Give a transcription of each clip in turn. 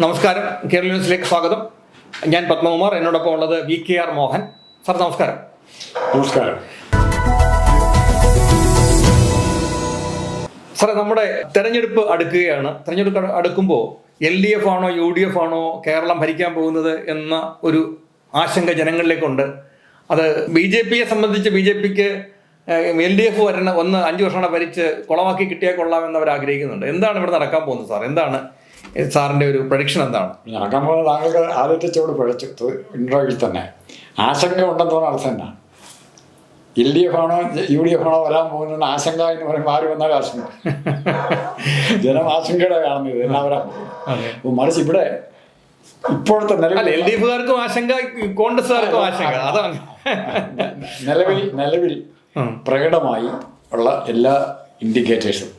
നമസ്കാരം, കേരള ന്യൂസിലേക്ക് സ്വാഗതം. ഞാൻ പത്മകുമാർ, എന്നോടൊപ്പം ഉള്ളത് VKR മോഹൻ. സാർ നമസ്കാരം. നമസ്കാരം. സാറേ, നമ്മുടെ തെരഞ്ഞെടുപ്പ് അടുക്കുകയാണ്. തെരഞ്ഞെടുപ്പ് അടുക്കുമ്പോൾ LDF ആണോ UDF ആണോ കേരളം ഭരിക്കാൻ പോകുന്നത് എന്ന ഒരു ആശങ്ക ജനങ്ങളിലേക്കുണ്ട്. അത് BJPയെ സംബന്ധിച്ച് BJPക്ക് LDF ഒന്ന് 5 വർഷം ഭരിച്ച് കുളമാക്കി കിട്ടിയാൽ കൊള്ളാമെന്ന് അവർ ആഗ്രഹിക്കുന്നുണ്ട്. എന്താണ് ഇവിടെ നടക്കാൻ പോകുന്നത് സാർ? എന്താണ് സാറിൻ്റെ ഒരു പ്രഡിക്ഷൻ? എന്താണ് നടക്കാൻ പോകുന്നത്? താങ്കൾക്ക് ആദ്യത്തെ ചോട് പിഴച്ചു ഇൻട്രോയിൽ തന്നെ ആശങ്ക ഉണ്ടെന്ന് പറഞ്ഞ അർത്ഥം എന്നാ? LDF ആണോ UDF ആണോ വരാൻ പോകുന്ന ആശങ്ക എന്ന് പറയുമ്പോൾ ആര് വന്നാലും ആശങ്ക. ജനം ആശങ്കയുടെ കാണുന്നത് എന്നാ വരാൻ പോകും. മറിച്ച് ഇവിടെ ഇപ്പോഴത്തെ LDFകാർക്കും ആശങ്ക, കോൺഗ്രസ്സുകാർക്കും ആശങ്ക. അതാണ് നിലവിൽ പ്രകടമായി ഉള്ള എല്ലാ ഇൻഡിക്കേറ്റേഴ്സും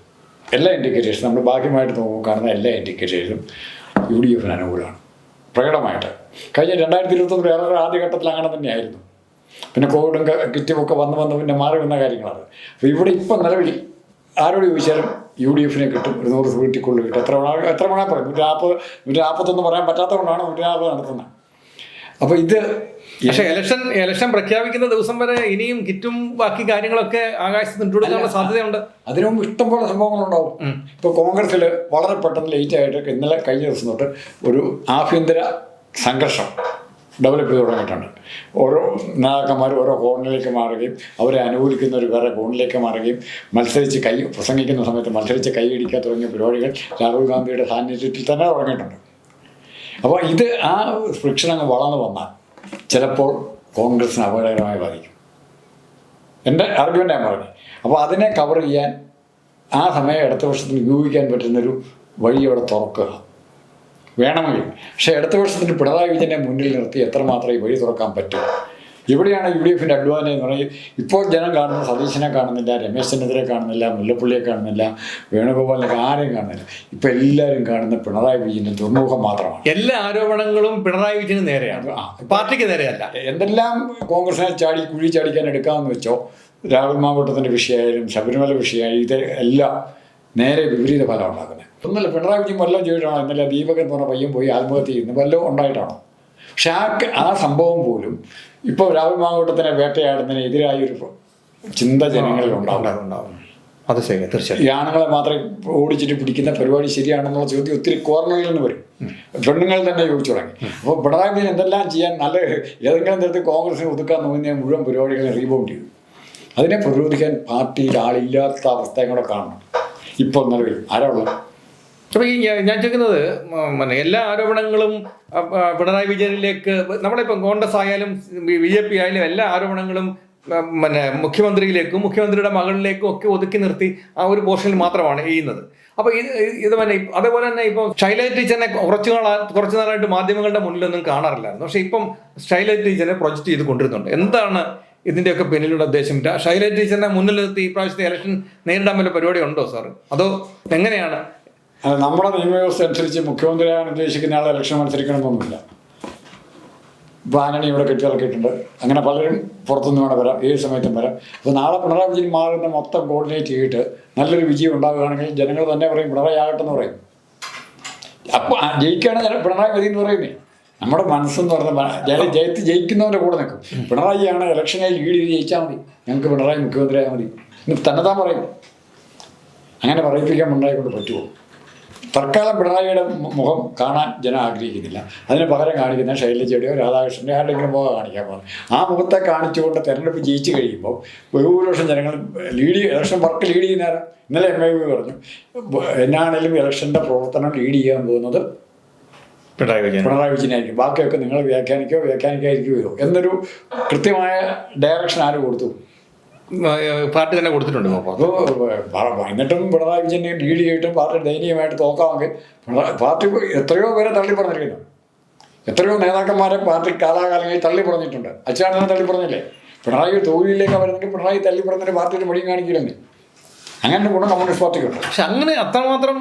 നമ്മൾ ഭാഗ്യമായിട്ട് കാണുന്ന എല്ലാ ഇൻഡിക്കേറ്റേഴ്സും UDF അനുകൂലമാണ് പ്രകടമായിട്ട്. കഴിഞ്ഞ 2021 വേറെ ആദ്യഘട്ടത്തിൽ അങ്ങനെ തന്നെയായിരുന്നു. പിന്നെ കോവിഡും കിറ്റും ഒക്കെ വന്ന് പിന്നെ മാറി വന്ന കാര്യങ്ങളാണ്. അപ്പോൾ ഇവിടെ ഇപ്പം നിലവിൽ ആരോട് ചോദിച്ചാലും UDF കിട്ടും. 100 വീട്ടിക്കുള്ളിൽ കിട്ടും. എത്ര വേണേൽ പറയും. 141 പറയാൻ പറ്റാത്തതുകൊണ്ടാണ് 140 നടത്തുന്നത്. അപ്പോൾ ഇത് പക്ഷേ ഇലക്ഷൻ പ്രഖ്യാപിക്കുന്ന ദിവസം വരെ ഇനിയും കിറ്റും ബാക്കി കാര്യങ്ങളൊക്കെ ആകാശത്ത് ഇട്ടുകൊടുക്കാനുള്ള സാധ്യതയുണ്ട്. അതിനു മുമ്പ് ഇഷ്ടംപോലെ സംഭവങ്ങളുണ്ടാവും. ഇപ്പോൾ കോൺഗ്രസ്സിൽ വളരെ പെട്ടെന്ന് ലേറ്റായിട്ട് ഇന്നലെ കഴിഞ്ഞ ദിവസം തൊട്ട് ഒരു ആഭ്യന്തര സംഘർഷം ഡെവലപ്പ് ചെയ്ത് തുടങ്ങിയിട്ടുണ്ട്. ഓരോ നേതാക്കന്മാർ ഓരോ കോണിലേക്ക് മാറുകയും അവരെ അനുകൂലിക്കുന്നവർ വേറെ കോണിലേക്ക് മാറുകയും പ്രസംഗിക്കുന്ന സമയത്ത് മത്സരിച്ച് കൈയടിക്കാൻ തുടങ്ങിയ പരിപാടികൾ രാഹുൽ ഗാന്ധിയുടെ സാന്നിധ്യത്തിൽ തന്നെ തുടങ്ങിയിട്ടുണ്ട്. അപ്പോൾ ഇത് ആ ഫ്രിക്ഷൻ അങ്ങ് വളർന്നു വന്നാൽ ചിലപ്പോൾ കോൺഗ്രസിന് അപകടകരമായി ബാധിക്കും. എൻ്റെ ആർഗ്യുമെൻ്റ് ഞാൻ പറഞ്ഞു. അപ്പോൾ അതിനെ കവർ ചെയ്യാൻ ആ സമയം അടുത്ത വർഷത്തിന് ഉപയോഗിക്കാൻ പറ്റുന്നൊരു വഴി അവിടെ തുറക്കുക വേണമെങ്കിൽ. പക്ഷേ അടുത്ത വർഷത്തിന് പിണറായി വിജയനെ മുന്നിൽ നിർത്തി എത്രമാത്രം ഈ വഴി തുറക്കാൻ പറ്റും? ഇവിടെയാണ് UDFൻ്റെ അഡ്വാൻറ്റേജ് എന്ന് പറഞ്ഞാൽ ഇപ്പോൾ ജനം കാണുന്ന സതീശനെ കാണുന്നില്ല, രമേശ് ചെന്നിത്തലയെ കാണുന്നില്ല, മുല്ലപ്പള്ളിയെ കാണുന്നില്ല, വേണുഗോപാലിനെ ആരെയും കാണുന്നില്ല. ഇപ്പം എല്ലാവരും കാണുന്ന പിണറായി വിജയൻ്റെ ദുർമുഖം മാത്രമാണ്. എല്ലാ ആരോപണങ്ങളും പിണറായി വിജയന് നേരെയാണ്, പാർട്ടിക്ക് നേരെയല്ല. എന്തെല്ലാം കോൺഗ്രസിനെ കുഴി ചാടിക്കാൻ എടുക്കാമെന്ന് വെച്ചോ, രാഹുൽ മാങ്കൂട്ടത്തിൻ്റെ വിഷയമായാലും ശബരിമല വിഷയമായി, ഇത് എല്ലാം നേരെ വിപരീത ഫലം ഉണ്ടാക്കുന്നത്. ഒന്നല്ല, പിണറായി വിജയൻ വല്ലതും ചെയ്തിട്ടാണോ? ഇന്നലെ ദീപക് എന്ന് പറഞ്ഞ പയ്യൻ പോയി ആത്മഹത്യ ചെയ്യുന്നു, വല്ലതും ഉണ്ടായിട്ടാണോ? പക്ഷെ ആ സംഭവം പോലും ഇപ്പോൾ രാഹുൽ മാങ്കൂട്ടത്തിനെ വേട്ടയാടുന്നതിനെതിരായൊരു ചിന്ത ജനങ്ങളിൽ ഉണ്ടാവും. അത് ശരി, തീർച്ചയായും. ഈ ആണുങ്ങളെ മാത്രം ഓടിച്ചിട്ട് പിടിക്കുന്ന പരിപാടി ശരിയാണെന്നുള്ള ചോദ്യം ഒത്തിരി കോർണറിൽ നിന്ന് വരും. പെണ്ണുങ്ങൾ തന്നെ ചോദിച്ചു തുടങ്ങി. അപ്പോൾ പിണറായി വിജയൻ എന്തെല്ലാം ചെയ്യാൻ നല്ല ഏതെങ്കിലും തരത്തിൽ കോൺഗ്രസിനെ ഒതുക്കാൻ നോക്കുന്ന മുഴുവൻ പരിപാടികളെ റീബൗണ്ട് ചെയ്തു. അതിനെ പ്രതിരോധിക്കാൻ പാർട്ടിയിൽ ആളില്ലാത്ത അവസ്ഥയും കൂടെ കാണണം. ഇപ്പോൾ നിലവിൽ ആരാ ഉള്ളത്? അപ്പോൾ ഞാൻ ചോദിക്കുന്നത്, എല്ലാ ആരോപണങ്ങളും പിണറായി വിജയനിലേക്ക്, നമ്മളിപ്പം കോൺഗ്രസ് ആയാലും BJP ആയാലും എല്ലാ ആരോപണങ്ങളും മുഖ്യമന്ത്രിയിലേക്കും മുഖ്യമന്ത്രിയുടെ മകളിലേക്കും ഒക്കെ ഒതുക്കി നിർത്തി ആ ഒരു പോർഷനിൽ മാത്രമാണ് ചെയ്യുന്നത്. അപ്പോൾ ഇത് അതേപോലെ തന്നെ ഇപ്പോൾ ശൈലജ ടീച്ചറിനെ കുറച്ച് നാളായിട്ട് മാധ്യമങ്ങളുടെ മുന്നിലൊന്നും കാണാറില്ലായിരുന്നു. പക്ഷേ ഇപ്പം ശൈലജ ടീച്ചറിനെ പ്രൊജക്റ്റ് ചെയ്ത് കൊണ്ടിരുന്നുണ്ട്. എന്താണ് ഇതിൻ്റെയൊക്കെ പിന്നിലുള്ള ഉദ്ദേശം? ശൈലജ ടീച്ചറിനെ മുന്നിൽ നിർത്തി ഈ പ്രാവശ്യത്തെ ഇലക്ഷൻ നേരിടാൻ വല്ല പരിപാടി ഉണ്ടോ സാർ? അതോ എങ്ങനെയാണ്? നമ്മുടെ നിയമവ്യവസ്ഥ അനുസരിച്ച് മുഖ്യമന്ത്രിയാകാൻ ഉദ്ദേശിക്കുന്ന ആൾ ഇലക്ഷൻ മത്സരിക്കണമെന്നൊന്നുമില്ല. ഇപ്പോൾ ആന്റണി ഇവിടെ കെട്ടിയിറക്കിയിട്ടുണ്ട്. അങ്ങനെ പലരും പുറത്തുനിന്ന് വേണം വരാം, ഏത് സമയത്തും വരാം. അപ്പോൾ നാളെ പിണറായി വിജയൻ മാറുന്ന മൊത്തം കോർഡിനേറ്റ് ചെയ്തിട്ട് നല്ലൊരു വിജയം ഉണ്ടാകുകയാണെങ്കിൽ ജനങ്ങൾ തന്നെ പറയും പിണറായി ആകട്ടെന്ന് പറയും. അപ്പോൾ ജയിക്കുകയാണ് പിണറായി മതി എന്ന് പറയുന്നേ. നമ്മുടെ മനസ്സെന്ന് പറഞ്ഞാൽ ജയിക്കുന്നവൻ്റെ കൂടെ നിൽക്കും. പിണറായിയാണ് ഇലക്ഷനെ ലീഡ് ചെയ്ത് ജയിച്ചാൽ മതി, ഞങ്ങൾക്ക് പിണറായി മുഖ്യമന്ത്രിയായാൽ മതി എന്ന് തന്നെത്താൻ പറയും. അങ്ങനെ പറയിപ്പിക്കാൻ പിണറായി കൊണ്ട് പറ്റുമോ? തൽക്കാലം പിണറായിയുടെ മുഖം കാണാൻ ജനം ആഗ്രഹിക്കുന്നില്ല. അതിന് പകരം കാണിക്കുന്ന ശൈലജയുടെയോ രാധാകൃഷ്ണൻ്റെ ആരുടെയെങ്കിലും മുഖം കാണിക്കാൻ പോകുന്നത്. ആ മുഖത്തെ കാണിച്ചുകൊണ്ട് തെരഞ്ഞെടുപ്പ് ജയിച്ചു കഴിയുമ്പോൾ ബഹുഭൂരിപക്ഷം ജനങ്ങൾ ഇലക്ഷൻ വർക്ക് ലീഡ് ചെയ്യുന്നവരാ. ഇന്നലെ MIB പറഞ്ഞു, എന്നാണേലും ഇലക്ഷൻ്റെ പ്രവർത്തനം ലീഡ് ചെയ്യാൻ പോകുന്നത് പിണറായി വിജയനായിരിക്കും. ബാക്കിയൊക്കെ നിങ്ങൾ വ്യാഖ്യാനിക്കാതിരിക്കുകയോ എന്നൊരു കൃത്യമായ ഡയറക്ഷൻ ആര് കൊടുത്തു? പാർട്ടി തന്നെ കൊടുത്തിട്ടുണ്ട്. അപ്പോൾ എന്നിട്ടും പിണറായി വിജയനെ ലീഡ് ചെയ്തിട്ടും പാർട്ടി ദയനീയമായിട്ട് തോക്കാമെങ്കിൽ പാർട്ടി എത്രയോ പേരെ തള്ളി പറഞ്ഞിരിക്കുന്നു. എത്രയോ നേതാക്കന്മാരെ പാർട്ടി കാലാകാലങ്ങളിൽ തള്ളി പറഞ്ഞിട്ടുണ്ട്. അച്ഛനാണെന്ന് തള്ളി പറഞ്ഞില്ലേ? പിണറായി തോൽവിയിലേക്ക് വരുന്നെങ്കിൽ പിണറായി തള്ളി പറഞ്ഞിട്ട് പാർട്ടിയുടെ മടിയും കാണിക്കില്ലെന്ന്. അങ്ങനെ ഗുണം കമ്മ്യൂണിസ്റ്റ് പാർട്ടിക്കുണ്ട്. പക്ഷെ അങ്ങനെ അത്രമാത്രം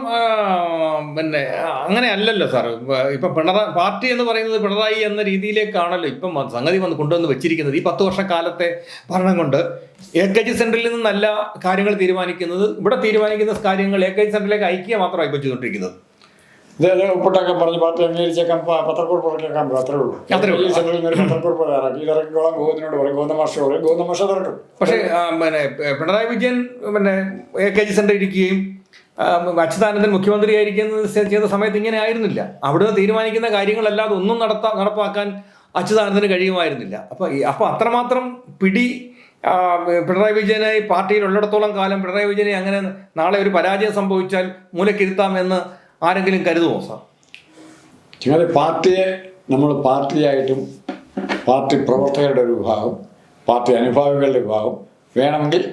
അങ്ങനെ അല്ലല്ലോ സാർ. ഇപ്പം പാർട്ടി എന്ന് പറയുന്നത് പിണറായി എന്ന രീതിയിലേക്കാണല്ലോ ഇപ്പം സംഗതി കൊണ്ടുവന്ന് വെച്ചിരിക്കുന്നത്. ഈ 10 വർഷക്കാലത്തെ ഭരണം കൊണ്ട് AKG സെന്ററിൽ നിന്ന് നല്ല കാര്യങ്ങൾ തീരുമാനിക്കുന്നത്, ഇവിടെ തീരുമാനിക്കുന്ന കാര്യങ്ങൾ AKG സെന്ററിലേക്ക് അയക്കുക മാത്രമായി ചെയ്തുകൊണ്ടിരിക്കുന്നത്. ഇത് ഒപ്പിട്ടൊക്കെ പറഞ്ഞ് പാർട്ടി അംഗീകരിച്ചേക്കാൻ പത്രക്കുറിപ്പ് ഇറക്കിയേക്കാൻ അത്രേ ഉള്ളൂ. ഈ സെൻട്രലിൽ നിന്ന് ഒരു പത്രക്കുറിപ്പ് ഇറക്കി ഇറക്കിക്കോളാം ഗോവിന്ദനോട് പറയും, ഗോവിന്ദ മാഷ പറയും, ഗോവിന്ദ മാഷ ഇറക്കും. പക്ഷേ പിണറായി വിജയൻ AKG സെന്റർ ഇരിക്കുകയും അച്യുതാനന്ദൻ മുഖ്യമന്ത്രിയായിരിക്കുന്നത് ചെയ്ത സമയത്ത് ഇങ്ങനെ ആയിരുന്നില്ല. അവിടുന്ന് തീരുമാനിക്കുന്ന കാര്യങ്ങളല്ലാതെ ഒന്നും നടപ്പാക്കാൻ അച്യുതാനന്ദന് കഴിയുമായിരുന്നില്ല. അപ്പോൾ അത്രമാത്രം പിടി പിണറായി വിജയനെ പാർട്ടിയിൽ ഉള്ളിടത്തോളം കാലം പിണറായി വിജയനെ അങ്ങനെ നാളെ ഒരു പരാജയം സംഭവിച്ചാൽ മൂലക്കിരുത്താമെന്ന് ആരെങ്കിലും കരുതുമോ സാർ? ചുമ്മാ പാർട്ടിയെ നമ്മൾ പാർട്ടിയായിട്ടും പാർട്ടി പ്രവർത്തകരുടെ ഒരു വിഭാഗം, പാർട്ടി അനുഭാവികളുടെ വിഭാഗം, വേണമെങ്കിൽ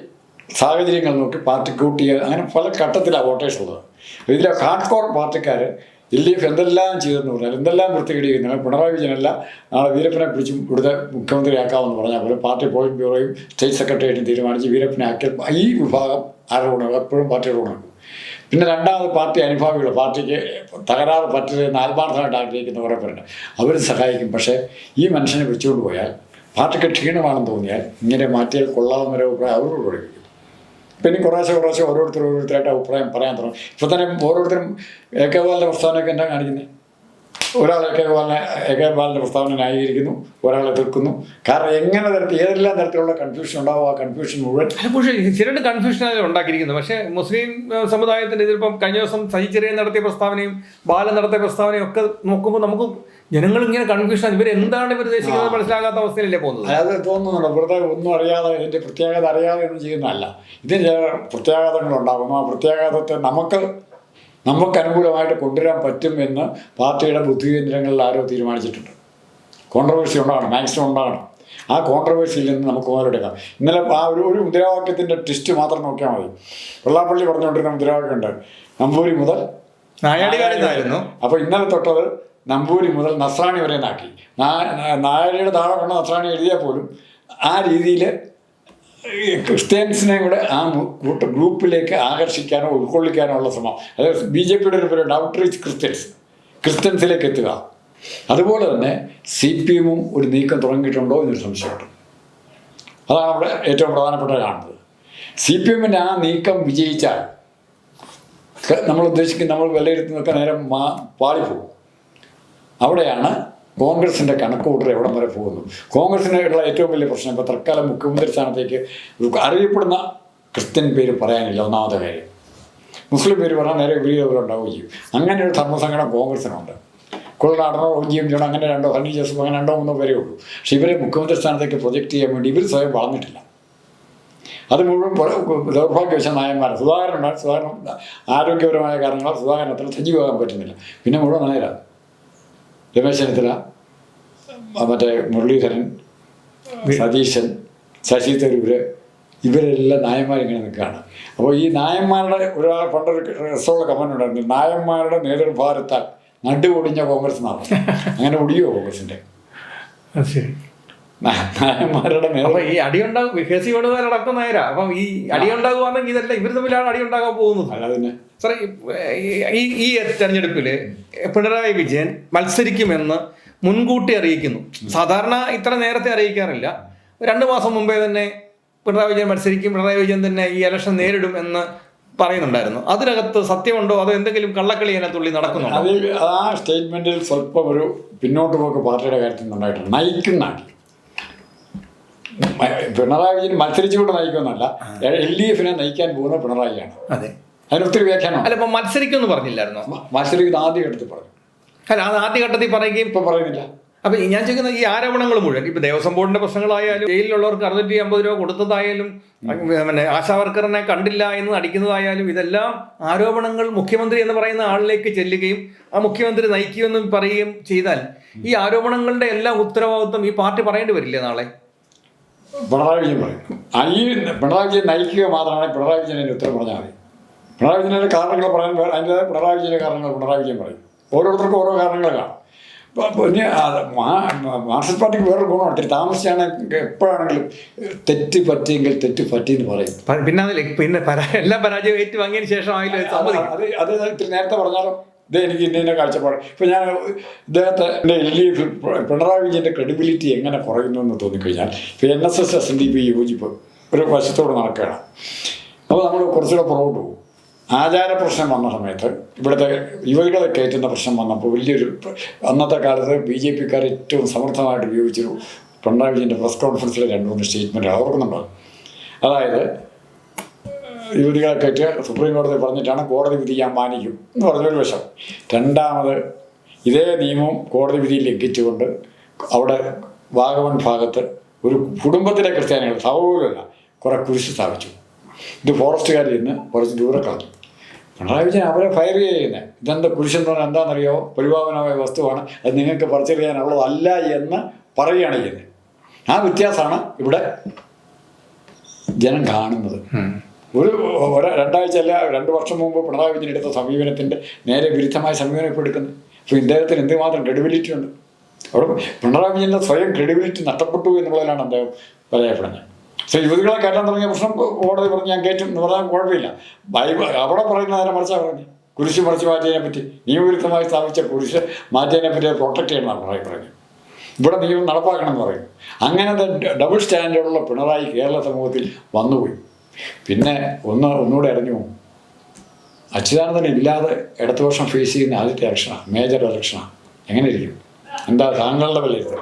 സാഹചര്യങ്ങൾ നോക്കി പാർട്ടി കൂട്ടിയ, അങ്ങനെ പല ഘട്ടത്തിലാണ് വോട്ടേഴ്സ് ഉള്ളത്. ഇതിലെ ഹാർഡ് കോർ പാർട്ടിക്കാർ LDF എന്തെല്ലാം ചെയ്തെന്ന് പറഞ്ഞാൽ, എന്തെല്ലാം വൃത്തികേടിക്കുന്ന പിണറായി വിജയനല്ല നാളെ വീരപ്പനെ പിടിച്ചും ഇവിടുത്തെ മുഖ്യമന്ത്രിയാക്കാമെന്ന് പറഞ്ഞാൽ പോലെ പാർട്ടി പോളിറ്റ് ബ്യൂറോയും സ്റ്റേറ്റ് സെക്രട്ടറിയേറ്റും തീരുമാനിച്ച് വീരപ്പനെ ആക്കിയ ഈ വിഭാഗം ആരുടെ ഗുണം എപ്പോഴും പാർട്ടിയുടെ ഗുണമാണ്. പിന്നെ രണ്ടാമത് പാർട്ടി അനുഭാവികൾ, പാർട്ടിക്ക് തകരാറ് പറ്റരുതെന്ന് ആത്മാർത്ഥമായിട്ട് ആഗ്രഹിക്കുന്ന കുറേ പേരുണ്ട്, അവരും സഹായിക്കും. പക്ഷേ ഈ മനുഷ്യനെ വെച്ചുകൊണ്ട് പോയാൽ പാർട്ടിക്ക് ക്ഷീണമാണെന്ന് തോന്നിയാൽ ഇങ്ങനെ മാറ്റിയാൽ കൊള്ളാവുന്നൊരു അഭിപ്രായം അവരോട് പഠിപ്പിക്കും. പിന്നെ കുറേശ്ശെ ഓരോരുത്തരായിട്ട് അഭിപ്രായം പറയാൻ തുടങ്ങും. ഇപ്പോൾ തന്നെ ഓരോരുത്തരും AK ബാലൻ്റെ പ്രസ്താവനയൊക്കെ എന്താ കാണിക്കുന്നത്? ഒരാൾ AK ബാലൻ്റെ പ്രസ്താവന ന്യായീകരിക്കുന്നു, ഒരാളെ എതിർക്കുന്നു. കാരണം ഏതെല്ലാം തരത്തിലുള്ള കൺഫ്യൂഷൻ ഉണ്ടാവും, ആ കൺഫ്യൂഷൻ മുഴുവൻ പക്ഷേ ചിലരുടെ കൺഫ്യൂഷൻ ഉണ്ടാക്കിയിരിക്കുന്നത്. പക്ഷേ മുസ്ലിം സമുദായത്തിൻ്റെ ഇതിലിപ്പം കഴിഞ്ഞ ദിവസം സജി ചെറിയൻ നടത്തിയ പ്രസ്താവനയും ബാലൻ നടത്തിയ പ്രസ്താവനയും ഒക്കെ നോക്കുമ്പോൾ നമുക്ക് ജനങ്ങൾ ഇങ്ങനെ കൺഫ്യൂഷൻ, ഇവരെന്താണ് ഇവർ ഉദ്ദേശിക്കുന്നത് മനസ്സിലാകാത്ത അവസ്ഥയിലല്ലേ പോകുന്നത്. അത് തോന്നുന്നുണ്ട്. വെറുതെ ഒന്നും അറിയാതെ, ഇതിൻ്റെ പ്രത്യേകത അറിയാതെ ഒന്നും ചെയ്യുന്നതല്ല. ഇതിന് ചില പ്രത്യാഘാതങ്ങളുണ്ടാകുന്നു. ആ പ്രത്യാഘാതത്തെ നമുക്ക് അനുകൂലമായിട്ട് കൊണ്ടുവരാൻ പറ്റും എന്ന് പാർട്ടിയുടെ ബുദ്ധികേന്ദ്രങ്ങളിൽ ആരോ തീരുമാനിച്ചിട്ടുണ്ട്. കോൺട്രവേഴ്സി ഉണ്ടാകണം, മാക്സിമം ഉണ്ടാകണം. ആ കോൺട്രവേഴ്സിയിൽ നിന്ന് നമുക്ക് മുതലെടുക്കാം. ഇന്നലെ ആ ഒരു മുദ്രാവാക്യത്തിൻ്റെ ട്വിസ്റ്റ് മാത്രം നോക്കിയാൽ മതി. വെള്ളാപ്പള്ളി പറഞ്ഞുകൊണ്ടിരുന്ന മുദ്രാവാക്യമുണ്ട്, നമ്പൂരി മുതൽ നായാടികാരെന്നായിരുന്നു. അപ്പോൾ ഇന്നലെ തൊട്ടത് നമ്പൂരി മുതൽ നസ്രാണി വരെ നാക്കി. നായരുടെ താഴെ കൊണ്ട് നസ്രാണി എഴുതിയാൽ പോലും ആ രീതിയിൽ ക്രിസ്ത്യൻസിനെ കൂടെ ആ ഗ്രൂപ്പിലേക്ക് ആകർഷിക്കാനോ ഉൾക്കൊള്ളിക്കാനോ ഉള്ള ശ്രമം. അതായത് BJPയുടെ ഒരു പേരുണ്ട്, ഔട്ട്റീച്ച് ക്രിസ്ത്യൻസിലേക്ക് എത്തുക. അതുപോലെ തന്നെ CPM-ഉം ഒരു നീക്കം തുടങ്ങിയിട്ടുണ്ടോ എന്നൊരു സംശയമുണ്ട്. അതാണ് അവിടെ ഏറ്റവും പ്രധാനപ്പെട്ട കാണുന്നത്. CPM-ൻ്റെ ആ നീക്കം വിജയിച്ചാൽ നമ്മൾ വിലയിരുത്തുന്നതൊക്കെ നേരെ പാളിപ്പോകും. അവിടെയാണ് കോൺഗ്രസിൻ്റെ കണക്കുകൂട്ടൽ എവിടം വരെ പോകുന്നു. കോൺഗ്രസിനുള്ള ഏറ്റവും വലിയ പ്രശ്നം ഇപ്പോൾ തൽക്കാലം മുഖ്യമന്ത്രി സ്ഥാനത്തേക്ക് അറിയപ്പെടുന്ന ക്രിസ്ത്യൻ പേര് പറയാനില്ല. ഒന്നാമത്തെ കാര്യം, മുസ്ലിം പേര് പറഞ്ഞാൽ നേരെ വിപരീതങ്ങളുണ്ടാവുകയും ചെയ്യും. അങ്ങനെ ഒരു ധർമ്മസങ്കടം കോൺഗ്രസിനുണ്ട്. കുളനാടനോ OGM ചെയ്യണം, അങ്ങനെ ഹണി ജോസഫ്, അങ്ങനെ 2-3 പേരേ ഉള്ളൂ. പക്ഷെ ഇവരെ മുഖ്യമന്ത്രി സ്ഥാനത്തേക്ക് പ്രൊജക്റ്റ് ചെയ്യാൻ വേണ്ടി ഇവർ സ്വയം വളർന്നിട്ടില്ല. അത് മുഴുവൻ ദൗർഭാഗ്യവശ നായന്മാർ. സുധാകരൻ ആരോഗ്യപരമായ കാരണങ്ങളാൽ സുധാകരൻ അത്ര സജീവമാകാൻ പറ്റുന്നില്ല. പിന്നെ മുഴുവൻ നായരാണ്. രമേശ് ചെന്നിത്തല, മറ്റേ മുരളീധരൻ, സതീശൻ, ശശി തരൂര്, ഇവരെല്ലാം നായന്മാരിങ്ങനെ നിൽക്കുകയാണ്. അപ്പോൾ ഈ നായന്മാരുടെ ഒരാൾ പണ്ടൊരു രസമുള്ള കമന്റ് ഉണ്ടായിരുന്നു, നായന്മാരുടെ നേതൃഭാരത്താൽ നടുവൊടിഞ്ഞ കോൺഗ്രസ് എന്നാണ്. അങ്ങനെ ഒടിയോ കോൺഗ്രസിൻ്റെ? ശരി, നായന്മാരുടെ ഈ അടിയുണ്ടാകും. KC വേണുഗോപാൽ അടക്കം നായരാ. അപ്പം ഈ അടിയുണ്ടാകുവാണെങ്കിൽ ഇതല്ല, ഇവർ തമ്മിലാണ് അടിയുണ്ടാകാൻ പോകുന്നത്. അല്ല തന്നെ സാറേ, ഈ തെരഞ്ഞെടുപ്പിൽ പിണറായി വിജയൻ മത്സരിക്കുമെന്ന് മുൻകൂട്ടി അറിയിക്കുന്നു. സാധാരണ ഇത്ര നേരത്തെ അറിയിക്കാറില്ല. 2 മാസം മുമ്പേ തന്നെ പിണറായി വിജയൻ മത്സരിക്കും, പിണറായി വിജയൻ തന്നെ ഈ ഇലക്ഷൻ നേരിടും എന്ന് പറയുന്നുണ്ടായിരുന്നു. അതിനകത്ത് സത്യമുണ്ടോ, അതോ എന്തെങ്കിലും കള്ളക്കളി അതിനകത്തുള്ളിൽ നടക്കുന്നുണ്ടോ? അതിൽ ആ സ്റ്റേറ്റ്മെന്റിൽ സ്വല്പം ഒരു പിന്നോട്ട് പോക്ക് പാർട്ടിയുടെ കാര്യത്തിൽ ഉണ്ടായിട്ടുണ്ട്. നയിക്കുന്നതാണ്. പിണറായി വിജയൻ മത്സരിച്ചുകൊണ്ട് നയിക്കുമെന്നല്ല, LDF-നെ നയിക്കാൻ പോകുന്ന പിണറായിയാണ്. അതെ, അതിനൊത്തിരി വ്യാഖ്യാനം. അല്ല, ഇപ്പം മത്സരിക്കുമെന്ന് പറഞ്ഞില്ലായിരുന്നോ? മത്സരിക്കുന്ന ആദ്യഘട്ടത്തിൽ പറഞ്ഞു. അല്ല, അത് ആദ്യഘട്ടത്തിൽ പറയുകയും ഇപ്പം പറയുന്നില്ല. അപ്പം ഞാൻ ചോദിക്കുന്നത്, ഈ ആരോപണങ്ങൾ മുഴുവൻ ഇപ്പം ദേവസ്വം ബോർഡിന്റെ പ്രശ്നങ്ങളായാലും ജയിലിലുള്ളവർക്ക് 650 രൂപ കൊടുത്തതായാലും ആശാവർക്കറിനെ കണ്ടില്ല എന്ന് നടിക്കുന്നതായാലും, ഇതെല്ലാം ആരോപണങ്ങൾ മുഖ്യമന്ത്രി എന്ന് പറയുന്ന ആളിലേക്ക് ചെല്ലുകയും ആ മുഖ്യമന്ത്രി നയിക്കുമെന്നും പറയുകയും ചെയ്താൽ ഈ ആരോപണങ്ങളുടെ എല്ലാം ഉത്തരവാദിത്വം ഈ പാർട്ടി പറയേണ്ടി വരില്ലേ നാളെ? പിണറായി വിജയൻ പറയും. ഈ പിണറായി വിജയൻ നയിക്കുക മാത്രമാണ് പിണറായി വിജയൻ അതിൻ്റെ ഉത്തരം പറഞ്ഞാൽ മതി. പിണറായി വിജയൻ്റെ കാരണങ്ങൾ പറയാൻ അതിൻ്റെ പിണറായി വിജയൻ്റെ കാരണങ്ങൾ പിണറായി വിജയൻ പറയും. ഓരോരുത്തർക്കും ഓരോ കാരണങ്ങൾ കാണും. പിന്നെ മാർക്സിസ്റ്റ് പാർട്ടിക്ക് വേറൊരു ഗുണമാണ്, ഇത്തിരി താമസിച്ചാണ് എപ്പോഴാണെങ്കിലും തെറ്റ് പറ്റിയെങ്കിൽ തെറ്റ് പറ്റിയെന്ന് പറയും. പിന്നെ എല്ലാം പരാജയം ഏറ്റുവാങ്ങിയതിന് ശേഷം അത് ഇത്തിരി നേരത്തെ പറഞ്ഞാലും ഇത് എനിക്ക് ഇന്ന കാഴ്ചപ്പാട്. ഇപ്പം ഞാൻ ഇദ്ദേഹത്തിൻ്റെ പിണറായി വിജയൻ്റെ ക്രെഡിബിലിറ്റി എങ്ങനെ കുറയുന്നു എന്ന് തോന്നിക്കഴിഞ്ഞാൽ, ഇപ്പോൾ NSS SNDP യോജിപ്പ് ഒരു വശത്തോട് നടക്കുകയാണ്. അപ്പോൾ നമ്മൾ കുറച്ചുകൂടെ പുറകോട്ട് പോകും. ആചാര പ്രശ്നം വന്ന സമയത്ത് ഇവിടുത്തെ യുവതികളെ കയറ്റുന്ന പ്രശ്നം വന്നപ്പോൾ വലിയൊരു അന്നത്തെ കാലത്ത് BJPക്കാർ ഏറ്റവും സമർത്ഥമായിട്ട് ഉപയോഗിച്ചൊരു പിണറായി വിജയൻ്റെ പ്രസ് കോൺഫറൻസിലെ 2-3 സ്റ്റേറ്റ്മെൻറ്റ് ഓർക്കുന്നുണ്ടോ? അതായത് യുവതികളെ കയറ്റി സുപ്രീം കോടതി പറഞ്ഞിട്ടാണ് കോടതി വിധി ഞാൻ മാനിക്കും എന്ന് പറഞ്ഞൊരു വശം. രണ്ടാമത് ഇതേ നിയമം കോടതി വിധിയിൽ ലംഘിച്ചുകൊണ്ട് അവിടെ വാഗമൺ ഭാഗത്ത് ഒരു കുടുംബത്തിലെ ക്രിസ്ത്യാനികൾ സൗകര്യമല്ല കുറേ കുരിശ് സ്ഥാപിച്ചു. ഇത് ഫോറസ്റ്റുകാരിൽ നിന്ന് കുറച്ച് ദൂരെ കളഞ്ഞു. പിണറായി വിജയൻ അവരെ ഫയർ ചെയ്യുന്നത് ഇതെന്താ കുരിശെന്ന് പറഞ്ഞാൽ എന്താണെന്നറിയോ? പരിപാവനമായ വസ്തുവാണ്, അത് നിങ്ങൾക്ക് പറിച്ചെറിയാനുള്ളതല്ല എന്ന് പറയുകയാണ് ചെയ്യുന്നത്. ആ വ്യത്യാസമാണ് ഇവിടെ ജനം കാണുന്നത്. രണ്ടാഴ്ച അല്ല 2 വർഷം മുമ്പ് പിണറായി വിജയൻ എടുത്ത സമീപനത്തിൻ്റെ നേരെ വിരുദ്ധമായ സമീപനം ഇപ്പോൾ എടുക്കുന്നത്. അപ്പോൾ ഇദ്ദേഹത്തിന് എന്തുമാത്രം ക്രെഡിബിലിറ്റി ഉണ്ട്. അവിടെ പിണറായി വിജയൻ്റെ സ്വയം ക്രെഡിബിലിറ്റി നഷ്ടപ്പെട്ടു എന്നുള്ളതിലാണ് അദ്ദേഹം പരാജയപ്പെടുന്നത്. പക്ഷേ യുവതികളെ കയറ്റാൻ തുടങ്ങിയ പ്രശ്നം കോടതി പറഞ്ഞ് ഞാൻ കയറ്റും എന്ന് പറഞ്ഞാൽ കുഴപ്പമില്ല. അവിടെ പറയുന്ന നേരം മറിച്ചാണ് പറഞ്ഞു. കുരിശ് മറിച്ച് മാറ്റിയതിനെ പറ്റി, നിയമവിരുദ്ധമായി സ്ഥാപിച്ച കുരിശ് മാറ്റിയതിനെ പറ്റി പ്രൊട്ടക്ട് ചെയ്യണമെന്നാണ് പിണറായി പറയുന്നത്. ഇവിടെ നിയമം നടപ്പാക്കണമെന്ന് പറയും. അങ്ങനത്തെ ഡബിൾ സ്റ്റാൻഡേർഡുള്ള പിണറായി കേരള സമൂഹത്തിൽ വന്നുപോയി. പിന്നെ ഒന്നുകൂടെ അറിഞ്ഞു, അച്യുതാനന്ദൻ ഇല്ലാതെ ഇടത് വർഷം ഫേസ് ചെയ്യുന്ന ആദ്യത്തെ ഇലക്ഷനാണ്, മേജർ ഇലക്ഷനാണ്. എങ്ങനെ ഇരിക്കും? എന്താ താങ്കളുടെ വിലയിരുത്തൽ?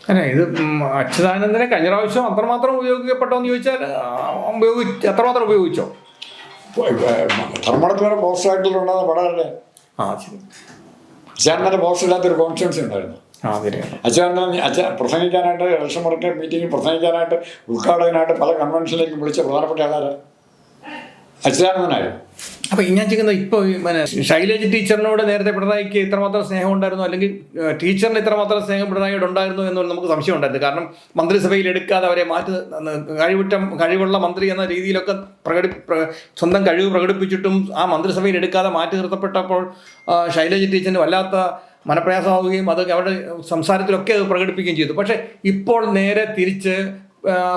അല്ല, ഇത് അച്യുതാനന്ദനെ കഴിഞ്ഞ പ്രാവശ്യം അത്രമാത്രം ഉപയോഗിക്കപ്പെട്ടോ എന്ന് ചോദിച്ചാൽ എത്രമാത്രം ഉപയോഗിച്ചോ? ധർമ്മടത്ത് വരെ പോസ്റ്റ് ആയിട്ടുണ്ടാകുന്ന പടമല്ലേ? ശരി. അച്യുതാനന്ദൻ്റെ പോസ്റ്റ് ഇല്ലാത്തൊരു കോൺഫിഡൻസ് ഉണ്ടായിരുന്നു. അച്യുതാനന്ദൻ പ്രസംഗിക്കാനായിട്ട് ഇലക്ഷൻ മുറക്കെ മീറ്റിംഗിൽ പ്രസംഗിക്കാനായിട്ട് ഉദ്ഘാടകനായിട്ട് പല കൺവെൻഷനിലേക്കും വിളിച്ച പ്രധാനപ്പെട്ട ആളാണ് അച്യുതാനന്ദനായിരുന്നു. അപ്പോൾ ഞാൻ ചെയ്യുന്നത് ഇപ്പോൾ ശൈലജ ടീച്ചറിനോട് നേരത്തെ പിണറായിക്ക് ഇത്രമാത്രം സ്നേഹം ഉണ്ടായിരുന്നു, അല്ലെങ്കിൽ ടീച്ചറിന് ഇത്രമാത്രം സ്നേഹം പിണറായിയോട് ഉണ്ടായിരുന്നു എന്ന് നമുക്ക് സംശയം ഉണ്ടായിരുന്നു. കാരണം മന്ത്രിസഭയിൽ എടുക്കാതെ അവരെ മാറ്റി കഴിവുള്ള മന്ത്രി എന്ന രീതിയിലൊക്കെ സ്വന്തം കഴിവ് പ്രകടിപ്പിച്ചിട്ടും ആ മന്ത്രിസഭയിൽ എടുക്കാതെ മാറ്റി നിർത്തപ്പെട്ടപ്പോൾ ശൈലജ ടീച്ചറിന് വല്ലാത്ത മനപ്രയാസമാവുകയും അത് അവരുടെ സംസാരത്തിലൊക്കെ അത് പ്രകടിപ്പിക്കുകയും ചെയ്തു. പക്ഷേ ഇപ്പോൾ നേരെ തിരിച്ച്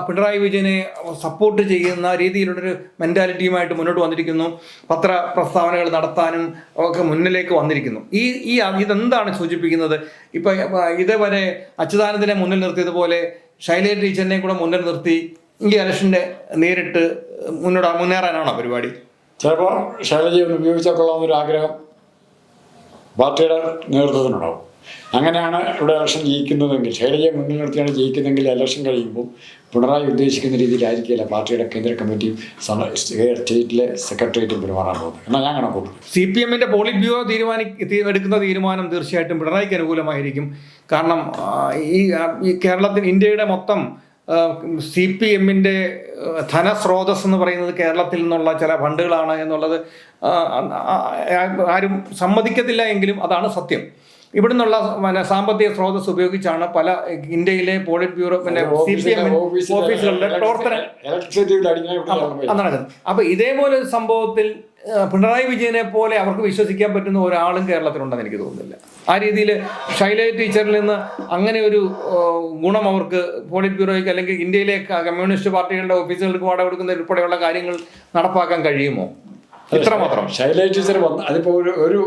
പിണറായി വിജയനെ സപ്പോർട്ട് ചെയ്യുന്ന രീതിയിലുള്ളൊരു മെൻറ്റാലിറ്റിയുമായിട്ട് മുന്നോട്ട് വന്നിരിക്കുന്നു. പത്ര പ്രസ്താവനകൾ നടത്താനും ഒക്കെ മുന്നിലേക്ക് വന്നിരിക്കുന്നു. ഇതെന്താണ് സൂചിപ്പിക്കുന്നത്? ഇപ്പം ഇതേവരെ അച്യുതാനന്ദനെ മുന്നിൽ നിർത്തിയതുപോലെ ശൈലജ ടീച്ചറിനെ കൂടെ മുന്നിൽ നിർത്തി ഈ ഇലക്ഷൻ്റെ നേരിട്ട് മുന്നേറാനാണോ പരിപാടി? ചിലപ്പോൾ ശൈലജയെ ഒന്ന് ഉപയോഗിച്ചാൽ കൊള്ളാമെന്നൊരു ആഗ്രഹം പാർട്ടിയുടെ നേതൃത്വത്തിനുണ്ടാവും. അങ്ങനെയാണ് ഇവിടെ ഇലക്ഷൻ ജയിക്കുന്നതെങ്കിൽ, ശൈലജയെ മുന്നിൽ നിർത്തിയാണ് ജയിക്കുന്നതെങ്കിൽ ഇലക്ഷൻ കഴിയുമ്പോൾ പിണറായി ഉദ്ദേശിക്കുന്ന രീതിയിലായിരിക്കില്ല പാർട്ടിയുടെ കേന്ദ്ര കമ്മിറ്റിയും സ്റ്റേറ്റിലെ സെക്രട്ടേറിയറ്റും പെരുമാറാൻ പോകുന്നത് എന്നാൽ ഞാൻ കണക്കൂട്ടും. CPM-ന്റെ പോളിറ്റ് ബ്യൂറോ എടുക്കുന്ന തീരുമാനം തീർച്ചയായിട്ടും പിണറായിക്ക് അനുകൂലമായിരിക്കും. കാരണം ഈ കേരളത്തിൽ ഇന്ത്യയുടെ മൊത്തം CPM-ന്റെ ധനസ്രോതസ് എന്ന് പറയുന്നത് കേരളത്തിൽ നിന്നുള്ള ചില ഫണ്ടുകളാണ് എന്നുള്ളത് ആരും സമ്മതിക്കത്തില്ല എങ്കിലും അതാണ് സത്യം. ഇവിടെ നിന്നുള്ള സാമ്പത്തിക സ്രോതസ് ഉപയോഗിച്ചാണ് പല ഇന്ത്യയിലെ പോളിറ്റ് ബ്യൂറോ CPM ഓഫീസുകളുടെ പ്രവർത്തനം നടക്കുന്നത്. അപ്പൊ ഇതേപോലെ ഒരു സംഭവത്തിൽ പിണറായി വിജയനെ പോലെ അവർക്ക് വിശ്വസിക്കാൻ പറ്റുന്ന ഒരാളും കേരളത്തിലുണ്ടെന്ന് എനിക്ക് തോന്നുന്നില്ല. ആ രീതിയിൽ ശൈലജ ടീച്ചറിൽ നിന്ന് അങ്ങനെ ഒരു ഗുണം അവർക്ക് പോളിറ്റ് ബ്യൂറോയ്ക്ക് അല്ലെങ്കിൽ ഇന്ത്യയിലെ കമ്മ്യൂണിസ്റ്റ് പാർട്ടികളുടെ ഓഫീസുകൾക്ക് വാടക കൊടുക്കുന്ന ഉൾപ്പെടെയുള്ള കാര്യങ്ങൾ നടപ്പാക്കാൻ കഴിയുമോ? ഇത്രമാത്രം ശൈലജ ടീച്ചർ വന്ന് അതിപ്പോൾ ഒരു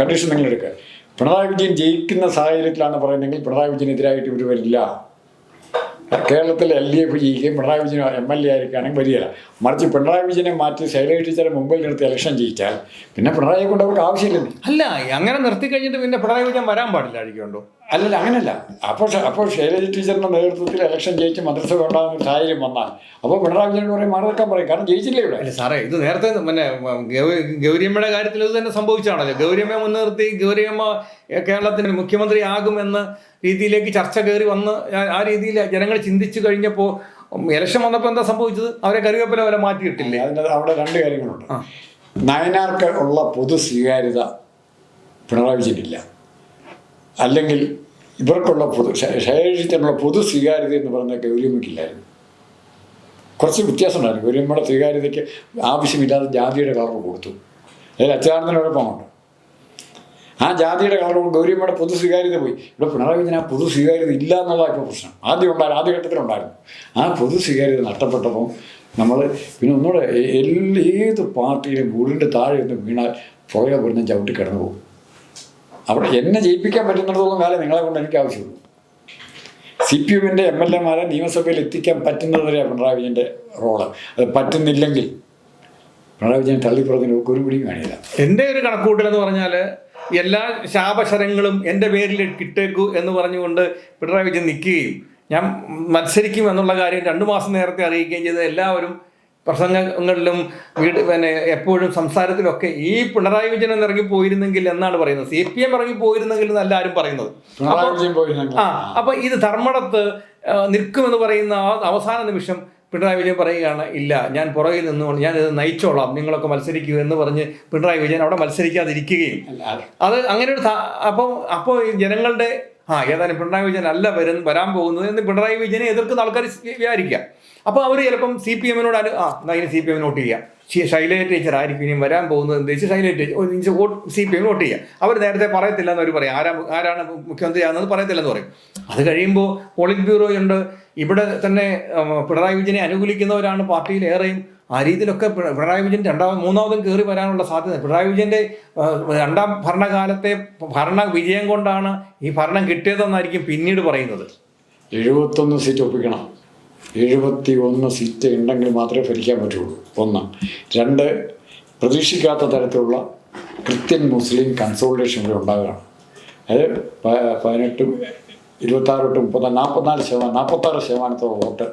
കണ്ടീഷൻ നിങ്ങൾ എടുക്കുക. പിണറായി വിജയൻ ജയിക്കുന്ന സാഹചര്യത്തിലാണ് പറയുന്നതെങ്കിൽ പിണറായി വിജയനെതിരായിട്ട് ഇവർ വരില്ല. കേരളത്തിൽ LDF ജയിക്കുകയും പിണറായി വിജയൻ MLA ആയിരിക്കുകയാണെങ്കിൽ വരികയില്ല. മറിച്ച് പിണറായി വിജയനെ മാറ്റി ശൈലജ ടീച്ചറെ മുമ്പിൽ നിർത്തി ഇലക്ഷൻ ജയിച്ചാൽ പിന്നെ പിണറായിയെ കൊണ്ട് അവർക്ക് ആവശ്യമില്ലെന്ന്. അല്ല, അങ്ങനെ നിർത്തി കഴിഞ്ഞിട്ട് പിന്നെ പിണറായി വിജയൻ വരാൻ പാടില്ലായിരിക്കുമോ? അല്ലല്ല, അങ്ങനെയല്ല. അപ്പോൾ ശൈലജ ടീച്ചറിൻ്റെ നേതൃത്വത്തിൽ ഇലക്ഷൻ ജയിച്ച് മന്ത്രിസഭ ഉണ്ടാകുന്ന ഒരു സാഹചര്യം വന്നാൽ അപ്പോൾ പിണറായി വിജയനോട് പറയും മാറി നിൽക്കാൻ പറയും. കാരണം ജയിച്ചില്ലേ ഇവിടെ. അല്ല സാറേ, ഇത് നേരത്തെ പിന്നെ ഗൗരിയമ്മയുടെ കാര്യത്തിൽ ഇത് തന്നെ സംഭവിച്ചാണല്ലോ. ഗൗരിയമ്മയെ മുൻനിർത്തി ഗൗരിയമ്മ കേരളത്തിന് മുഖ്യമന്ത്രി ആകുമെന്ന രീതിയിലേക്ക് ചർച്ച കയറി വന്ന് ആ രീതിയിൽ ജനങ്ങൾ ചിന്തിച്ചു കഴിഞ്ഞപ്പോൾ ഇലക്ഷൻ വന്നപ്പോൾ എന്താ സംഭവിച്ചത്? അവരെ കറിവേപ്പില വരെ മാറ്റിയിട്ടില്ലേ? അതിൻ്റെ അവിടെ 2 കാര്യങ്ങളുണ്ട്. നയനാർക്ക് ഉള്ള പൊതു സ്വീകാര്യത പിണറായി വിജയനില്ല. അല്ലെങ്കിൽ ഇവർക്കുള്ള ശൈലജയ്ക്കുള്ള പൊതു സ്വീകാര്യത എന്ന് പറഞ്ഞാൽ ഗൗരിയമ്മയ്ക്കില്ലായിരുന്നു. കുറച്ച് വ്യത്യാസം ഉണ്ടായിരുന്നു. ഗൗരിയമ്മയുടെ സ്വീകാര്യതയ്ക്ക് ആവശ്യമില്ലാതെ ജാതിയുടെ കളർ കൊടുത്തു. അതിൽ അച്യുതാനന്ദനോടൊപ്പമുണ്ട്. ആ ജാതിയുടെ കളർ ഗൗരിയമ്മയുടെ പൊതു സ്വീകാര്യത പോയി. ഇവിടെ പിണറായി വിജയൻ ആ പൊതു സ്വീകാര്യത ഇല്ല എന്നുള്ളതാണ് ഇപ്പോൾ പ്രശ്നം. ആദ്യഘട്ടത്തിലുണ്ടായിരുന്നു. ആ പൊതു സ്വീകാര്യത നഷ്ടപ്പെട്ടപ്പോൾ നമ്മൾ പിന്നെ ഒന്നുകൂടെ ഏത് പാർട്ടിയിലും വീടിൻ്റെ താഴെ നിന്ന് വീണാൽ പുറകെ വരുന്ന ചവിട്ടി കിടന്നു പോകും. അവിടെ എന്നെ ജയിപ്പിക്കാൻ പറ്റുന്നിടത്തോളം കാലം നിങ്ങളെ കൊണ്ട് എനിക്ക് ആവശ്യമുള്ളൂ. CPM-ന്റെ MLA-മാരെ നിയമസഭയിൽ എത്തിക്കാൻ പറ്റുന്നതുവരെയാണ് പിണറായി വിജയൻ്റെ റോള്. അത് പറ്റുന്നില്ലെങ്കിൽ പിണറായി വിജയൻ തള്ളിപ്പുറത്തിന് ഒരു പിടിയും കാണില്ല. എൻ്റെ ഒരു കണക്കൂട്ടൽ എന്ന് പറഞ്ഞാൽ എല്ലാ ശാപശരങ്ങളും എൻ്റെ പേരിൽ കിട്ടേക്കൂ എന്ന് പറഞ്ഞുകൊണ്ട് പിണറായി വിജയൻ നിൽക്കുകയും ഞാൻ മത്സരിക്കും എന്നുള്ള കാര്യം 2 മാസം നേരത്തെ അറിയിക്കുകയും ചെയ്ത് എല്ലാവരും പ്രസംഗങ്ങളിലും എപ്പോഴും സംസാരത്തിലൊക്കെ ഈ പിണറായി വിജയൻ ഇറങ്ങി പോയിരുന്നെങ്കിൽ എന്നാണ് പറയുന്നത്. CPM ഇറങ്ങി പോയിരുന്നെങ്കിൽ എന്നല്ല ആരും പറയുന്നത്. അപ്പൊ ഇത് ധർമ്മടത്ത് നിൽക്കുമെന്ന് പറയുന്ന അവസാന നിമിഷം പിണറായി വിജയൻ പറയുകയാണ്, ഇല്ല ഞാൻ പുറകിൽ നിന്നുകൊണ്ട് ഞാൻ ഇത് നയിച്ചോളാം, നിങ്ങളൊക്കെ മത്സരിക്കൂ എന്ന് പറഞ്ഞ് പിണറായി വിജയൻ അവിടെ മത്സരിക്കാതിരിക്കുകയും അത് അങ്ങനെ ഒരു അപ്പോൾ ജനങ്ങളുടെ ഏതായാലും പിണറായി വിജയൻ അല്ല വരാൻ പോകുന്നത് എന്ന് പിണറായി വിജയനെ എതിർക്കുന്ന ആൾക്കാർ വിചാരിക്കാം. അപ്പോൾ അവർ ചിലപ്പം CPM അതിന് CPM വോട്ട് ചെയ്യാം, ശൈലജ ടീച്ചർ ആയിരിക്കും ഇനിയും വരാൻ പോകുന്നത് എന്ന് വെച്ച് ശൈലജ ടീച്ചർ CPM വോട്ട് ചെയ്യുക. അവർ നേരത്തെ പറയത്തില്ല എന്ന് അവർ പറയും, ആരാണ് മുഖ്യമന്ത്രി ആകുന്നത് പറയത്തില്ലെന്ന് പറയും. അത് കഴിയുമ്പോൾ പോളിറ്റ് ബ്യൂറോ ഉണ്ട്, ഇവിടെ തന്നെ പിണറായി വിജയനെ അനുകൂലിക്കുന്നവരാണ് പാർട്ടിയിൽ ഏറെയും. ആ രീതിയിലൊക്കെ പിണറായി വിജയൻ മൂന്നാമതും കയറി വരാനുള്ള സാധ്യത. പിണറായി വിജയൻ്റെ 2ാം ഭരണകാലത്തെ ഭരണ വിജയം കൊണ്ടാണ് ഈ ഭരണം കിട്ടിയതെന്നായിരിക്കും പിന്നീട് പറയുന്നത്. 71 സീറ്റ് ഒപ്പിക്കണം. 71 സീറ്റ് ഉണ്ടെങ്കിൽ മാത്രമേ ഭരിക്കാൻ പറ്റുള്ളൂ. 1. 2, പ്രതീക്ഷിക്കാത്ത തരത്തിലുള്ള ക്രിസ്ത്യൻ മുസ്ലിം കൺസോളിഡേഷൻ ഇവിടെ ഉണ്ടാകുകയാണ്. അത് 18, 26, 30, 46% വോട്ട്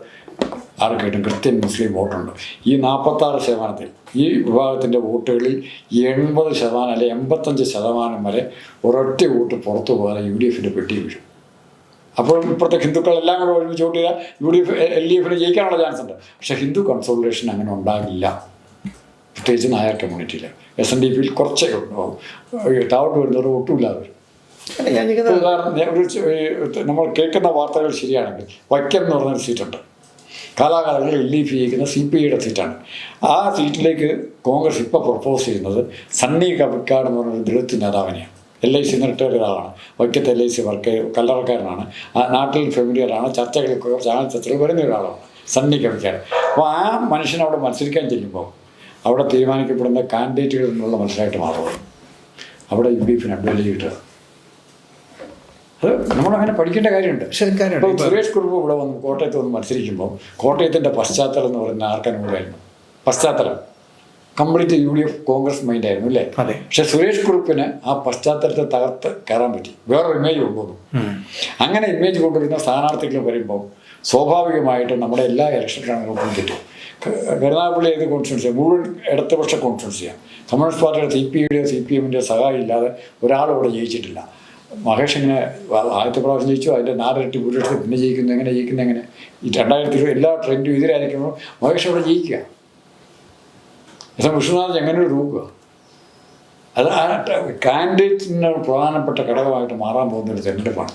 ആർക്ക് കിട്ടും? ക്രിസ്ത്യൻ മുസ്ലിം വോട്ടുണ്ട്. ഈ 46% ഈ വിഭാഗത്തിൻ്റെ വോട്ടുകളിൽ 80% അല്ലെങ്കിൽ 85% വരെ ഒരൊറ്റ വോട്ട് പുറത്തു പോകാതെ UDFിൻ്റെ പെട്ടി വീഴും. അപ്പോൾ ഇപ്പോഴത്തെ ഹിന്ദുക്കളെല്ലാം കൂടെ ഒരുമിച്ച് വോട്ട് ചെയ്താൽ UDF LDFിന് ജയിക്കാനുള്ള ചാൻസ് ഉണ്ട്. പക്ഷേ ഹിന്ദു കൺസോളിഡേഷൻ അങ്ങനെ ഉണ്ടാകില്ല, പ്രത്യേകിച്ച് നായർ കമ്മ്യൂണിറ്റിയിൽ. SNDPയിൽ കുറച്ചേ ഉണ്ടാവും, താഴോട്ട് വരുന്നവർ ഒട്ടുമില്ലാതെ വരും. നമ്മൾ കേൾക്കുന്ന വാർത്തകൾ ശരിയാണെങ്കിൽ വൈക്കം എന്ന് പറഞ്ഞൊരു സീറ്റുണ്ട്, കാലാകാലങ്ങളിൽ LDF ജയിക്കുന്ന CPIയുടെ സീറ്റാണ്. ആ സീറ്റിലേക്ക് കോൺഗ്രസ് ഇപ്പോൾ പ്രപ്പോസ് ചെയ്യുന്നത് സണ്ണി കവിക്കാട് എന്ന് പറഞ്ഞൊരു ദളിത് നേതാവിനെയാണ്. LIC റിട്ടയർഡ് ഒരാളാണ്, വൈക്കത്തെ LIC വർക്ക് കല്ലറക്കാരനാണ്, ആ നാട്ടിൽ ഫെമിലിയറാണ്, ചാനൽ ചർച്ചകൾ വരുന്ന ഒരാളാണ് സണ്ണി കവിക്കാട്. അപ്പോൾ ആ മനുഷ്യൻ അവിടെ മത്സരിക്കാൻ ചെല്ലുമ്പോൾ അവിടെ തീരുമാനിക്കപ്പെടുന്ന കാൻഡിഡേറ്റുകളിൽ നിന്നുള്ള മത്സരമായിട്ട് മാറുള്ളൂ. അവിടെ UDFിന് അഡ്വാൻറ്റേജ് കിട്ടുക. അത് നമ്മളങ്ങനെ പഠിക്കേണ്ട കാര്യമുണ്ട്. ഇപ്പോൾ സുരേഷ് കുറുപ്പ് ഇവിടെ വന്ന് കോട്ടയത്ത് വന്ന് മത്സരിക്കുമ്പോൾ കോട്ടയത്തിൻ്റെ പശ്ചാത്തലം എന്ന് പറയുന്ന ആർക്കനുകൂലമായിരുന്നു. പശ്ചാത്തലം കംപ്ലീറ്റ് UDF കോൺഗ്രസ് മൈൻഡായിരുന്നു അല്ലേ? പക്ഷെ സുരേഷ് കുറുപ്പിന് ആ പശ്ചാത്തലത്തെ തകർത്ത് കയറാൻ പറ്റി, വേറൊരു ഇമേജ് കൊണ്ടുവന്നു. അങ്ങനെ ഇമേജ് കൊണ്ടുവരുന്ന സ്ഥാനാർത്ഥികൾ വരുമ്പോൾ സ്വാഭാവികമായിട്ടും നമ്മുടെ എല്ലാ ഇലക്ഷൻ കണക്കുകളും കിട്ടും. കരുനാഗപ്പള്ളി ഏത് കോൺസ്റ്റിറ്റ്യുൻസിയാണ്? മുഴുവൻ ഇടതുപക്ഷ കോൺസ്റ്റിറ്റ്യുൻസിയാണ്. കമ്മ്യൂണിസ്റ്റ് പാർട്ടിയുടെ CPIയുടെയോ CPMൻ്റെയോ സഹായം ഇല്ലാതെ ഒരാളിവിടെ ജയിച്ചിട്ടില്ല. മഹേഷ് ഇങ്ങനെ ആദ്യത്തെ പ്രാവശ്യം ജയിച്ചു, അതിൻ്റെ 4 ഇരട്ടി ഭൂരിപക്ഷത്തിൽ പിന്നെ ജയിക്കുന്നു. എങ്ങനെ ഈ 2020 എല്ലാ ട്രെൻഡും എതിരായിരിക്കുമ്പോൾ മഹേഷ് അവിടെ ജയിക്കുക. വിശ്വനാഥ് എങ്ങനെ നോക്കുക? അത് ആ കാൻഡിഡേറ്റിന് പ്രധാനപ്പെട്ട ഘടകമായിട്ട് മാറാൻ പോകുന്ന ഒരു തെരഞ്ഞെടുപ്പാണ്.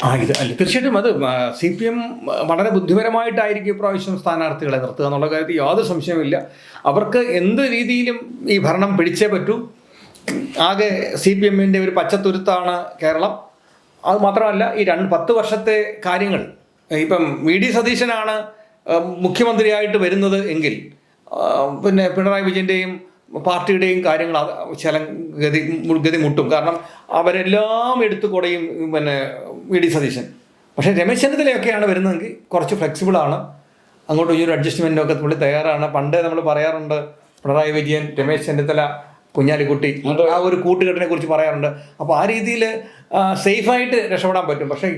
തീർച്ചയായിട്ടും അത് CPM വളരെ ബുദ്ധിപരമായിട്ടായിരിക്കും ഇപ്രാവശ്യം സ്ഥാനാർത്ഥികളെ നിർത്തുക എന്നുള്ള കാര്യത്തിൽ യാതൊരു സംശയമില്ല. അവർക്ക് എന്ത് രീതിയിലും ഈ ഭരണം പിടിച്ചേ പറ്റൂ. ആകെ CPMൻ്റെ ഒരു പച്ചത്തുരുത്താണ് കേരളം. അത് മാത്രമല്ല ഈ 10 വർഷത്തെ കാര്യങ്ങൾ, ഇപ്പം VD സതീശനാണ് മുഖ്യമന്ത്രിയായിട്ട് വരുന്നത് എങ്കിൽ പിന്നെ പിണറായി വിജയൻ്റെയും പാർട്ടിയുടെയും കാര്യങ്ങൾ ഗതി മുട്ടും. കാരണം അവരെല്ലാം എടുത്തു കൊടയും VD സതീശൻ. പക്ഷേ രമേശ് ചെന്നിത്തലയൊക്കെയാണ് വരുന്നതെങ്കിൽ കുറച്ച് ഫ്ലെക്സിബിളാണ്, അങ്ങോട്ടും ഈ ഒരു അഡ്ജസ്റ്റ്മെൻറ്റൊക്കെ പുള്ളി തയ്യാറാണ്. പണ്ടേ നമ്മൾ പറയാറുണ്ട് പിണറായി വിജയൻ, രമേശ് ചെന്നിത്തല, കുഞ്ഞാലിക്കുട്ടി ആ ഒരു കൂട്ടുകെട്ടിനെ കുറിച്ച് പറയാറുണ്ട്. അപ്പോൾ ആ രീതിയിൽ സേഫായിട്ട് രക്ഷപ്പെടാൻ പറ്റും. പക്ഷേ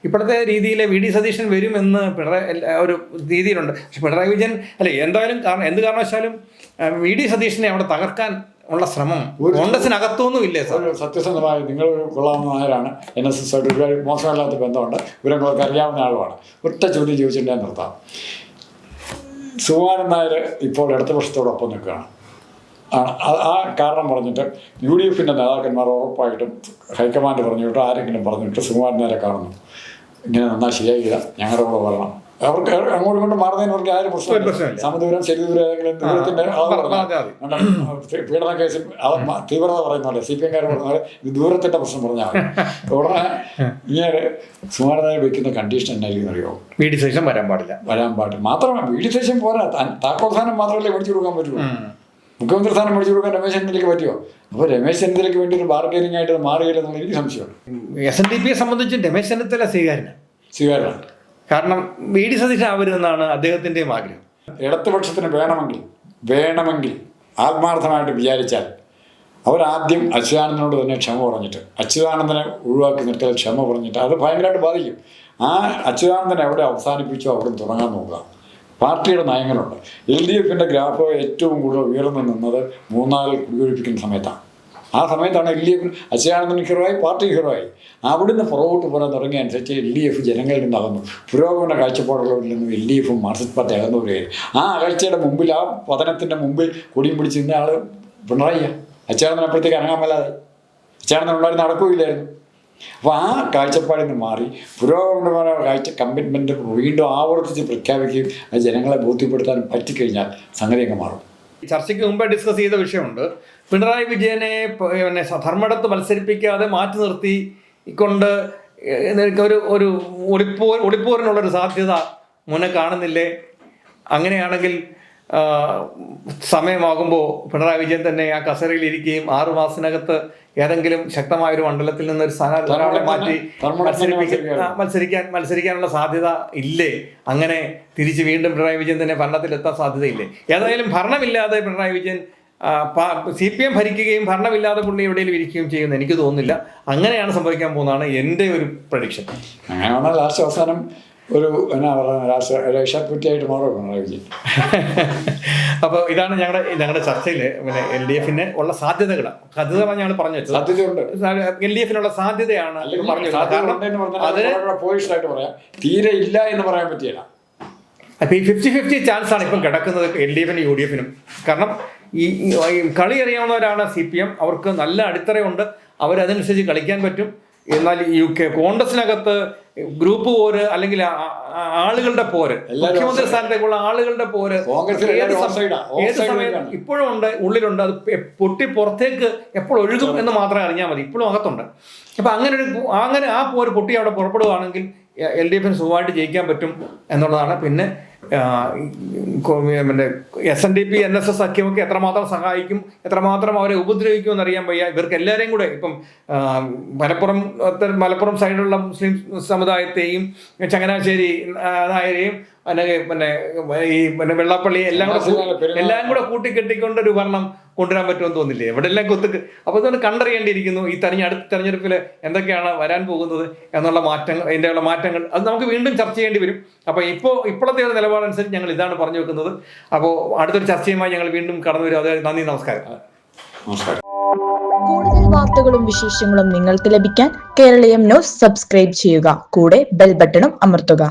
ഇപ്പോഴത്തെ രീതിയിൽ VD സതീശൻ വരുമെന്ന് ഒരു രീതിയിലുണ്ട്. പക്ഷെ പിണറായി വിജയൻ എന്തായാലും എന്ത് കാരണവശാലും VD സതീശനെ അവിടെ തകർക്കാൻ ഉള്ള ശ്രമം കോൺഗ്രസിനകത്തൊന്നും ഇല്ലേ സാർ? സത്യസന്ധമായി നിങ്ങൾ കൊള്ളാവുന്ന ആരാണ്, NSS ആയിട്ട് ഒരുപാട് മോശമല്ലാത്ത ബന്ധമുണ്ട്, ഇവരങ്ങൾക്ക് അറിയാവുന്ന ആളുമാണ്. ഒറ്റ ചോദ്യം ചോദിച്ചിട്ട് ഞാൻ നിർത്താം. സുകുമാരൻ നായർ ഇപ്പോൾ ഇടതുപക്ഷത്തോടൊപ്പം നിൽക്കുകയാണ്. ആ കാരണം പറഞ്ഞിട്ട് UDFിൻ്റെ നേതാക്കന്മാർ ഉറപ്പായിട്ടും ഹൈക്കമാൻഡ് പറഞ്ഞിട്ടോ ആരെങ്കിലും പറഞ്ഞിട്ട് സുകുമാരൻ നായരെ കാണുന്നു, ഇങ്ങനെ നന്നായി ശരിയാക്കില്ല, ഞങ്ങളുടെ കൂടെ വരണം. അവർക്ക് അങ്ങോട്ടും കൊണ്ട് മാറുന്നതിന് അവർക്ക് ആരും പ്രശ്നമില്ല. സമദൂരം ശരിദൂരം ഏതെങ്കിലും ദൂരത്തിൻ്റെ പീഡന കേസിൽ തീവ്രത പറയുന്ന പോലെ CPMകാർ പറഞ്ഞ പോലെ ഇത് ദൂരത്തിൻ്റെ പ്രശ്നം പറഞ്ഞാൽ ഉടനെ ഇങ്ങനെ സുകുമാരൻ നായർ വെക്കുന്ന കണ്ടീഷൻ എന്നായിരിക്കും അറിയോ? VD സതീശൻ വരാൻ പാടില്ല. മാത്രമല്ല VD സതീശൻ പോരാ, താക്കോൽ സ്ഥാനം മാത്രമല്ലേ മേടിച്ചു കൊടുക്കാൻ പറ്റുള്ളൂ. മുഖ്യമന്ത്രി സ്ഥാനം മേടിച്ചു കൊടുക്കാൻ രമേശ് ചെന്നിത്തലയ്ക്ക് പറ്റുമോ? അപ്പോൾ രമേശ് ചെന്നിത്തലയ്ക്ക് വേണ്ടി ഒരു ബാർഗൈനിങ് ആയിട്ട് മാറുകയില്ലെന്നുള്ള എനിക്ക് സംശയമാണ്. SNDPയെ സംബന്ധിച്ച് രമേശ് ചെന്നിത്തല സ്വീകാര്യനാണ്. കാരണം VD സതീശൻ ആവരുമെന്നാണ് അദ്ദേഹത്തിൻ്റെയും ആഗ്രഹം. ഇടതുപക്ഷത്തിന് വേണമെങ്കിൽ ആത്മാർത്ഥമായിട്ട് വിചാരിച്ചാൽ അവരാദ്യം അച്യുതാനന്ദനോട് തന്നെ ക്ഷമ പറഞ്ഞിട്ട് അച്യുതാനന്ദനെ ഒഴിവാക്കി നിർത്തിയാൽ ക്ഷമ പറഞ്ഞിട്ട് അത് ഭയങ്കരമായിട്ട് ബാധിക്കും. ആ അച്യുതാനന്ദൻ എവിടെ അവസാനിപ്പിച്ചോ അവിടെ തുടങ്ങാൻ നോക്കുക. പാർട്ടിയുടെ നയങ്ങളുണ്ട്. LDFിൻ്റെ ഗ്രാഫ് ഏറ്റവും കൂടുതൽ ഉയർന്നു നിന്നത് മൂന്നാറിൽ കുടിയൊഴിപ്പിക്കുന്ന സമയത്താണ്. ആ സമയത്താണ് LDF അച്യുതാനന്ദൻ ഹീറോയായി, പാർട്ടി ഹീറോയായി. അവിടുന്ന് പുറകോട്ട് പോരാൻ തുടങ്ങിയ അനുസരിച്ച് LDF ജനങ്ങളിൽ നിന്ന് അകന്നു. പുരോഗമന കാഴ്ചപ്പാടുള്ളവരിൽ നിന്നും LDFും മാർക്സിസ്റ്റ് പാർട്ടി അകന്നുവരികയായി. ആ അകൽച്ചയുടെ മുമ്പിൽ, ആ പതനത്തിൻ്റെ മുമ്പിൽ കൊടിയും പിടിച്ച് ഇന്ന ആൾ പിണറായിയാണ്. അച്യുതാനന്ദൻ അപ്പോഴത്തേക്ക് അനങ്ങാൻ മേലാതെ. അച്യുതാനന്ദൻ ഉണ്ടായിരുന്ന നടക്കുകയില്ലായിരുന്നു. അപ്പോൾ ആ കാഴ്ചപ്പാടിൽ നിന്ന് മാറി പുരോഗമനപരമായ കമ്മിറ്റ്മെൻറ്റ് വീണ്ടും ആവർത്തിച്ച് പ്രഖ്യാപിക്കുകയും അത് ജനങ്ങളെ ബോധ്യപ്പെടുത്താനും പറ്റിക്കഴിഞ്ഞാൽ സംഗതി അങ്ങ് മാറും. ചർച്ചയ്ക്ക് മുമ്പേ ഡിസ്കസ് ചെയ്ത വിഷയമുണ്ട്. പിണറായി വിജയനെ പിന്നെ ധർമ്മടത്ത് മത്സരിപ്പിക്കാതെ മാറ്റി നിർത്തി കൊണ്ട് ഒരു ഒളിപ്പോരിനുള്ളൊരു സാധ്യത മുന്നേ കാണുന്നില്ലേ? അങ്ങനെയാണെങ്കിൽ സമയമാകുമ്പോൾ പിണറായി വിജയൻ തന്നെ ആ കസേരയിൽ ഇരിക്കുകയും 6 മാസത്തിനകത്ത് ഏതെങ്കിലും ശക്തമായൊരു മണ്ഡലത്തിൽ നിന്ന് ഒരു സ്ഥാനാർത്ഥികളെ മാറ്റി മത്സരിക്കാനുള്ള സാധ്യത ഇല്ലേ? അങ്ങനെ തിരിച്ച് വീണ്ടും പിണറായി വിജയൻ തന്നെ ഭരണത്തിലെത്താൻ സാധ്യതയില്ലേ? ഏതായാലും ഭരണമില്ലാതെ പിണറായി വിജയൻ CPM ഭരിക്കുകയും ഭരണമില്ലാതെ പുള്ളി എവിടെയെങ്കിലും ഇരിക്കുകയും ചെയ്യുമെന്ന് എനിക്ക് തോന്നുന്നില്ല. അങ്ങനെയാണ് സംഭവിക്കാൻ പോകുന്നതാണ് എൻ്റെ ഒരു പ്രഡിക്ഷൻ. അങ്ങനെയാണ് ലാസ്റ്റ് അവസാനം ഒരു എന്നാ പറയുക രക്ഷാക്കുറ്റിയായിട്ട് മാറും പിണറായി വിജയൻ. അപ്പോൾ ഇതാണ് ഞങ്ങളുടെ ചർച്ചയിൽ പിന്നെ LDFന് ഉള്ള സാധ്യതകൾ ഞങ്ങൾ പറഞ്ഞു വെച്ചത്. സാധ്യതയുണ്ട്. LDFനുള്ള സാധ്യതയാണ് പറഞ്ഞു. കാരണം അതിന് പോയിട്ടായിട്ട് പറയാം, തീരെ ഇല്ല എന്ന് പറയാൻ പറ്റില്ല. അപ്പോൾ ഈ 50-50 ചാൻസാണ് ഇപ്പം കിടക്കുന്നത് LDFനും UDFനും. കാരണം ഈ കളി അറിയാവുന്നവരാണ് CPM. അവർക്ക് നല്ല അടിത്തറയുണ്ട്, അവരതനുസരിച്ച് കളിക്കാൻ പറ്റും. എന്നാൽ കോൺഗ്രസിനകത്ത് ഗ്രൂപ്പ് പോര് അല്ലെങ്കിൽ ആളുകളുടെ പോര്, മുഖ്യമന്ത്രി സ്ഥാനത്തേക്കുള്ള ആളുകളുടെ പോര് ഏത് സമയം ഇപ്പോഴും ഉണ്ട്, ഉള്ളിലുണ്ട്. അത് പൊട്ടി പുറത്തേക്ക് എപ്പോൾ ഒഴുകും എന്ന് മാത്രമേ അറിഞ്ഞാൽ മതി. ഇപ്പോഴും അകത്തുണ്ട്. അപ്പം അങ്ങനെ ആ പോര് പൊട്ടി അവിടെ പുറപ്പെടുകയാണെങ്കിൽ LDFന് സുഖമായിട്ട് ജയിക്കാൻ പറ്റും എന്നുള്ളതാണ്. പിന്നെ SNDP NSS സഖ്യമൊക്കെ എത്രമാത്രം സഹായിക്കും, എത്രമാത്രം അവരെ ഉപദ്രവിക്കും എന്നറിയാൻ വയ്യ. ഇവർക്ക് എല്ലാവരെയും കൂടെ ഇപ്പം മലപ്പുറം സൈഡിലുള്ള മുസ്ലിം സമുദായത്തെയും ചങ്ങനാശ്ശേരി നായരെയും വെള്ളാപ്പള്ളി എല്ലാം കൂടെ കൂട്ടിക്കെട്ടിക്കൊണ്ട് ഒരു ഭരണം കൊണ്ടുവരാൻ പറ്റുമെന്ന് തോന്നില്ലേ? എവിടെ എല്ലാം കൊത്തുക്ക്. അപ്പോൾ ഇതൊന്ന് കണ്ടറിയേണ്ടിയിരിക്കുന്നു. ഈ അടുത്ത തെരഞ്ഞെടുപ്പിൽ എന്തൊക്കെയാണ് വരാൻ പോകുന്നത് എന്നുള്ള മാറ്റങ്ങൾ അത് നമുക്ക് വീണ്ടും ചർച്ച ചെയ്യേണ്ടി വരും. അപ്പോൾ ഇപ്പോഴത്തെ ഒരു നിലപാടനുസരിച്ച് ഞങ്ങൾ ഇതാണ് പറഞ്ഞു വെക്കുന്നത്. അപ്പോൾ അടുത്തൊരു ചർച്ചയുമായി ഞങ്ങൾ വീണ്ടും കടന്നു വരും. അത് നന്ദി, നമസ്കാരം. കൂടുതൽ വാർത്തകളും വിശേഷങ്ങളും നിങ്ങൾക്ക് ലഭിക്കാൻ കേരളീയം ന്യൂസ് സബ്സ്ക്രൈബ് ചെയ്യുക. കൂടെ ബെൽ ബട്ടണും അമർത്തുക.